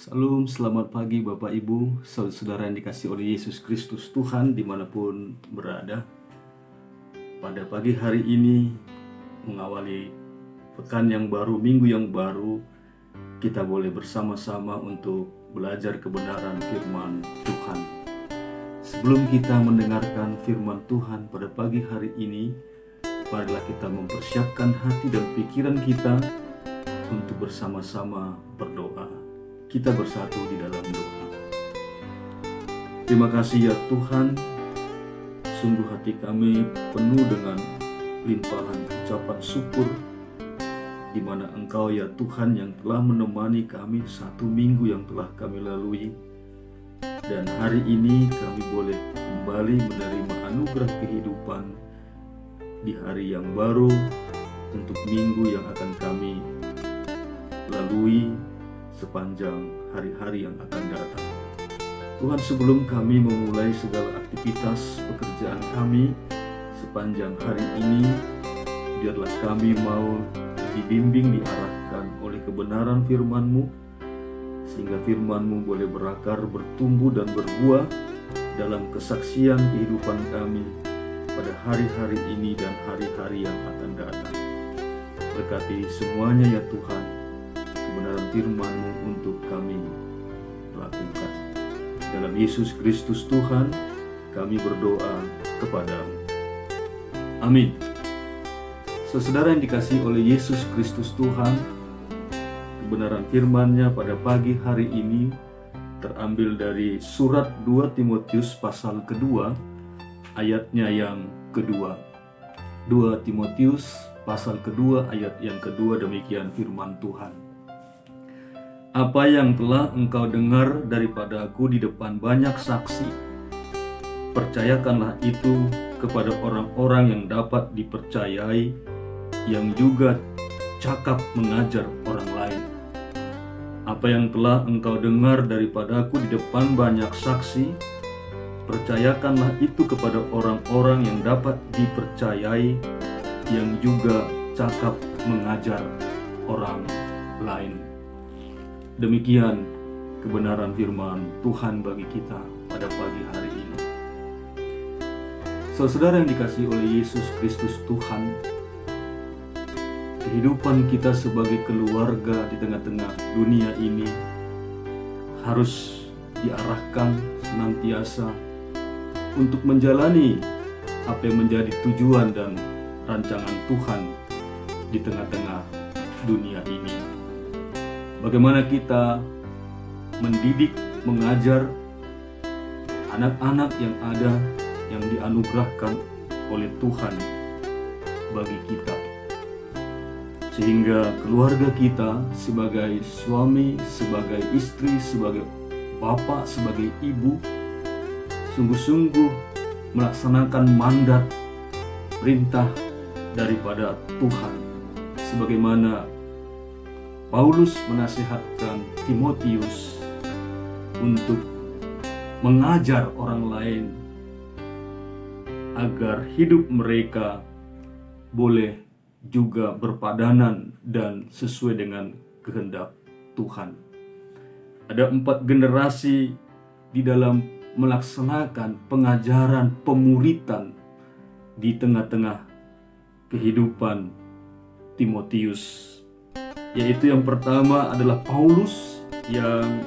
Salam, selamat pagi Bapak Ibu, saudara-saudara yang dikasihi oleh Yesus Kristus Tuhan dimanapun berada. Pada pagi hari ini mengawali pekan yang baru, minggu yang baru, kita boleh bersama-sama untuk belajar kebenaran firman Tuhan. Sebelum kita mendengarkan firman Tuhan pada pagi hari ini, marilah kita mempersiapkan hati dan pikiran kita untuk bersama-sama berdoa. Kita bersatu di dalam doa. Terima kasih ya Tuhan, sungguh hati kami penuh dengan limpahan ucapan syukur, di mana Engkau ya Tuhan yang telah menemani kami satu minggu yang telah kami lalui. Dan hari ini kami boleh kembali menerima anugerah kehidupan di hari yang baru untuk minggu yang akan kami lalui sepanjang hari-hari yang akan datang. Tuhan, sebelum kami memulai segala aktivitas pekerjaan kami sepanjang hari ini, biarlah kami mau dibimbing, diarahkan oleh kebenaran firman-Mu, sehingga firman-Mu boleh berakar, bertumbuh dan berbuah dalam kesaksian kehidupan kami pada hari-hari ini dan hari-hari yang akan datang. Berkati semuanya ya Tuhan, kebenaran firman-Mu untuk kami lakukan. Dalam Yesus Kristus Tuhan, kami berdoa kepadamu. Amin. Saudara yang dikasihi oleh Yesus Kristus Tuhan, kebenaran firman-Nya pada pagi hari ini terambil dari surat 2 Timotius pasal kedua, ayatnya yang kedua. 2 Timotius pasal kedua, ayat yang kedua, demikian firman Tuhan. Apa yang telah engkau dengar daripadaku di depan banyak saksi, percayakanlah itu kepada orang-orang yang dapat dipercayai, yang juga cakap mengajar orang lain. Apa yang telah engkau dengar daripadaku di depan banyak saksi, percayakanlah itu kepada orang-orang yang dapat dipercayai, yang juga cakap mengajar orang lain. Demikian kebenaran firman Tuhan bagi kita pada pagi hari ini. Saudara yang dikasihi oleh Yesus Kristus Tuhan, kehidupan kita sebagai keluarga di tengah-tengah dunia ini harus diarahkan senantiasa untuk menjalani apa yang menjadi tujuan dan rancangan Tuhan di tengah-tengah dunia ini. Bagaimana kita mendidik, mengajar anak-anak yang ada, yang dianugerahkan oleh Tuhan bagi kita, sehingga keluarga kita sebagai suami, sebagai istri, sebagai bapak, sebagai ibu, sungguh-sungguh melaksanakan mandat perintah daripada Tuhan, sebagaimana Paulus menasihatkan Timotius untuk mengajar orang lain agar hidup mereka boleh juga berpadanan dan sesuai dengan kehendak Tuhan. Ada 4 generasi di dalam melaksanakan pengajaran, pemuritan di tengah-tengah kehidupan Timotius. Yaitu yang pertama adalah Paulus yang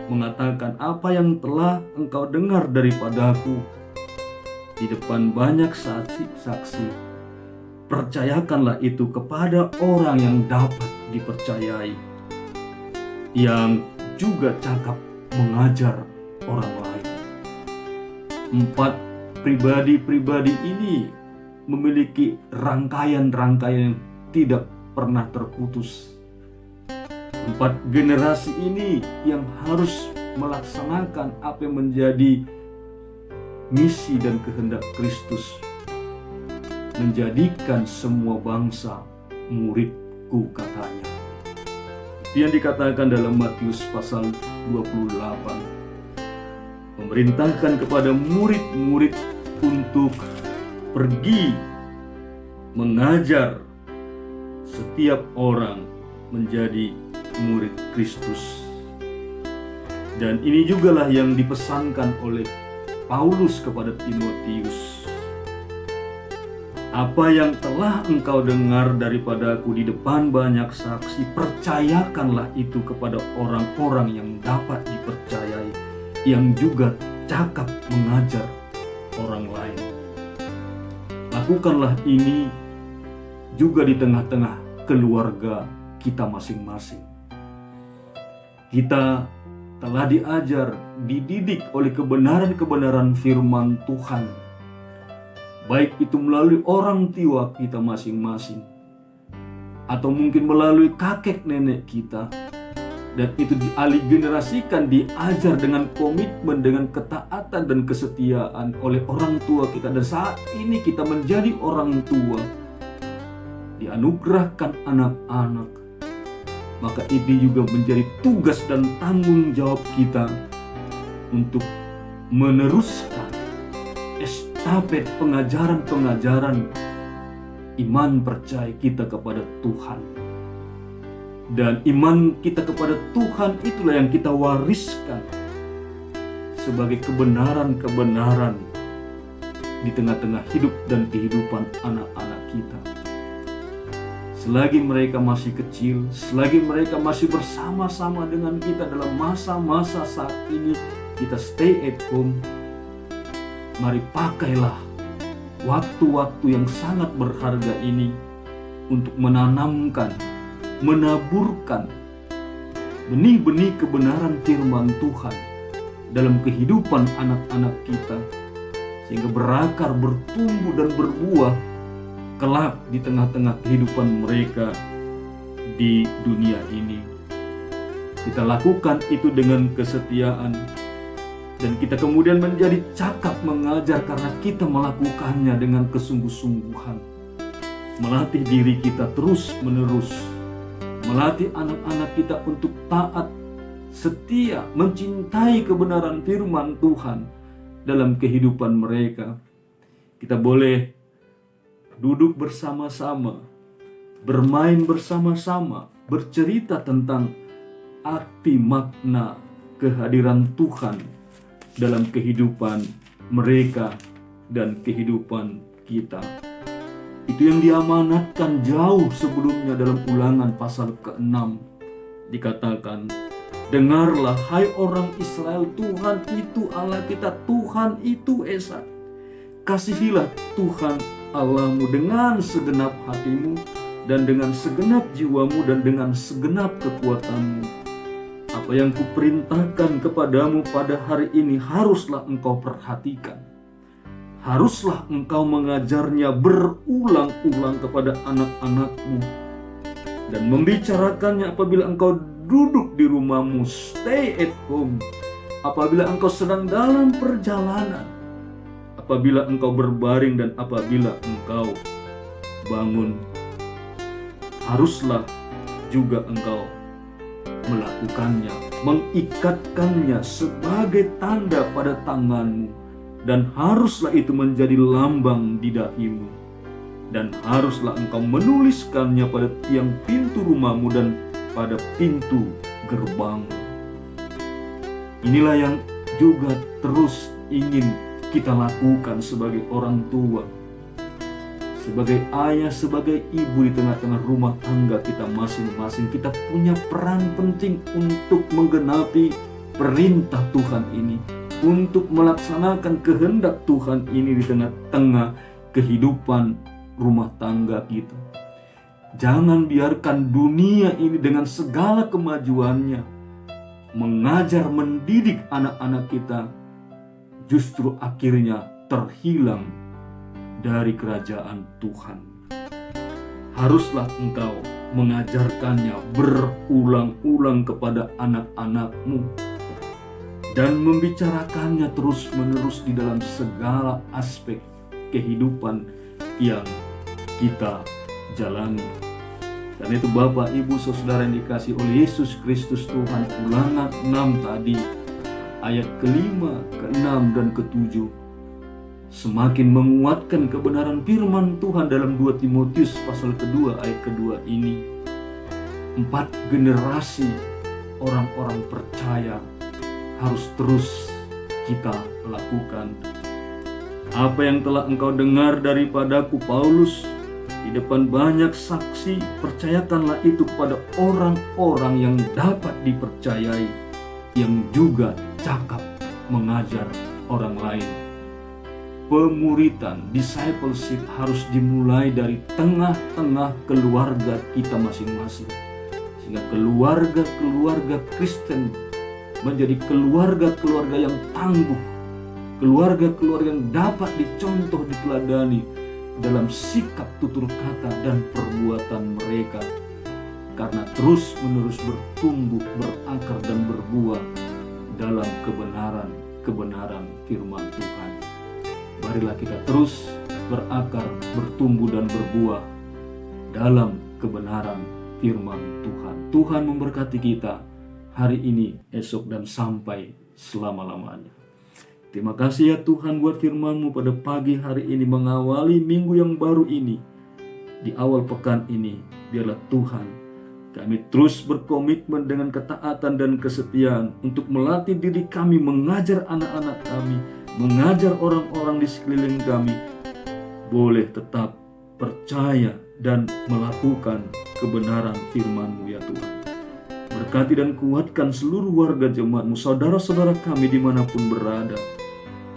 mengatakan, apa yang telah engkau dengar daripadaku di depan banyak saksi, percayakanlah itu kepada orang yang dapat dipercayai, yang juga cakap mengajar orang lain. 4 pribadi-pribadi ini memiliki rangkaian-rangkaian yang tidak pernah terputus. 4 generasi ini yang harus melaksanakan apa yang menjadi misi dan kehendak Kristus, menjadikan semua bangsa muridku, katanya. Itu yang dikatakan dalam Matius pasal 28, memerintahkan kepada murid-murid untuk pergi mengajar setiap orang menjadi murid Kristus. Dan ini jugalah yang dipesankan oleh Paulus kepada Timotius. Apa yang telah engkau dengar daripadaku di depan banyak saksi, percayakanlah itu kepada orang-orang yang dapat dipercayai, yang juga cakap mengajar orang lain. Lakukanlah ini juga di tengah-tengah keluarga kita masing-masing. Kita telah diajar, dididik oleh kebenaran-kebenaran firman Tuhan, baik itu melalui orang tua kita masing-masing, atau mungkin melalui kakek nenek kita, dan itu dialih generasikan, diajar dengan komitmen, dengan ketaatan dan kesetiaan oleh orang tua kita. Dan saat ini kita menjadi orang tua, dianugerahkan anak-anak, maka ini juga menjadi tugas dan tanggung jawab kita untuk meneruskan estafet pengajaran-pengajaran iman percaya kita kepada Tuhan. Dan iman kita kepada Tuhan itulah yang kita wariskan sebagai kebenaran-kebenaran di tengah-tengah hidup dan kehidupan anak-anak kita. Selagi mereka masih kecil, selagi mereka masih bersama-sama dengan kita dalam masa-masa saat ini kita stay at home, mari pakailah waktu-waktu yang sangat berharga ini untuk menanamkan, menaburkan benih-benih kebenaran firman Tuhan dalam kehidupan anak-anak kita, sehingga berakar, bertumbuh dan berbuah kelak di tengah-tengah kehidupan mereka di dunia ini. Kita lakukan itu dengan kesetiaan, dan kita kemudian menjadi cakap mengajar karena kita melakukannya dengan kesungguh-sungguhan. Melatih diri kita terus menerus, melatih anak-anak kita untuk taat, setia, mencintai kebenaran firman Tuhan dalam kehidupan mereka. Kita boleh duduk bersama-sama, bermain bersama-sama, bercerita tentang arti makna kehadiran Tuhan dalam kehidupan mereka dan kehidupan kita. Itu yang diamanatkan jauh sebelumnya dalam Ulangan pasal ke-6. Dikatakan, dengarlah hai orang Israel, Tuhan itu Allah kita, Tuhan itu Esa. Kasihilah Tuhan Allahmu dengan segenap hatimu, dan dengan segenap jiwamu, dan dengan segenap kekuatanmu. Apa yang kuperintahkan kepadamu pada hari ini haruslah engkau perhatikan. Haruslah engkau mengajarnya berulang-ulang kepada anak-anakmu, dan membicarakannya apabila engkau duduk di rumahmu, stay at home, apabila engkau sedang dalam perjalanan, apabila engkau berbaring, dan apabila engkau bangun. Haruslah juga engkau melakukannya, mengikatkannya sebagai tanda pada tanganmu, dan haruslah itu menjadi lambang di dahimu, dan haruslah engkau menuliskannya pada tiang pintu rumahmu dan pada pintu gerbangmu. Inilah yang juga terus ingin kita lakukan sebagai orang tua, sebagai ayah, sebagai ibu di tengah-tengah rumah tangga kita masing-masing. Kita punya peran penting untuk menggenapi perintah Tuhan ini, untuk melaksanakan kehendak Tuhan ini di tengah-tengah kehidupan rumah tangga kita. Jangan biarkan dunia ini dengan segala kemajuannya mengajar, mendidik anak-anak kita, justru akhirnya terhilang dari kerajaan Tuhan. Haruslah engkau mengajarkannya berulang-ulang kepada anak-anakmu, dan membicarakannya terus-menerus di dalam segala aspek kehidupan yang kita jalani. Karena itu Bapak, Ibu, Saudara yang dikasihi oleh Yesus Kristus Tuhan, Ulangan 6 tadi, ayat ke-5, ke-6, dan ke-7 semakin menguatkan kebenaran firman Tuhan dalam 2 Timotius pasal kedua ayat kedua ini. 4 generasi orang-orang percaya harus terus kita lakukan. Apa yang telah engkau dengar daripadaku, Paulus, di depan banyak saksi, percayakanlah itu kepada orang-orang yang dapat dipercayai, yang juga cakap mengajar orang lain. Pemuritan, discipleship harus dimulai dari tengah-tengah keluarga kita masing-masing. Sehingga keluarga-keluarga Kristen menjadi keluarga-keluarga yang tangguh, keluarga-keluarga yang dapat dicontoh, diteladani dalam sikap tutur kata dan perbuatan mereka, karena terus-menerus bertumbuh, berakar dan berbuah dalam kebenaran firman Tuhan. Marilah kita terus berakar, bertumbuh dan berbuah dalam kebenaran firman Tuhan. Tuhan memberkati kita hari ini, esok, dan sampai selama-lamanya. Terima kasih ya Tuhan buat firman-Mu pada pagi hari ini, mengawali minggu yang baru ini. Di awal pekan ini, biarlah Tuhan, kami terus berkomitmen dengan ketaatan dan kesetiaan untuk melatih diri kami, mengajar anak-anak kami, mengajar orang-orang di sekeliling kami, boleh tetap percaya dan melakukan kebenaran firman-Mu ya Tuhan. Berkati dan kuatkan seluruh warga jemaat-Mu, saudara-saudara kami dimanapun berada.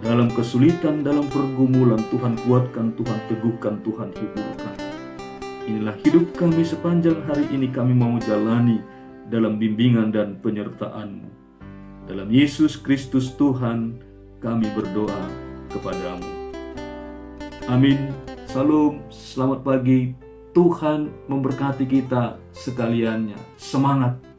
Dalam kesulitan, dalam pergumulan, Tuhan kuatkan, Tuhan teguhkan, Tuhan hiburkan. Inilah hidup kami sepanjang hari ini, kami mau jalani dalam bimbingan dan penyertaan-Mu. Dalam Yesus Kristus Tuhan, kami berdoa kepadamu. Amin. Salam, selamat pagi. Tuhan memberkati kita sekaliannya. Semangat.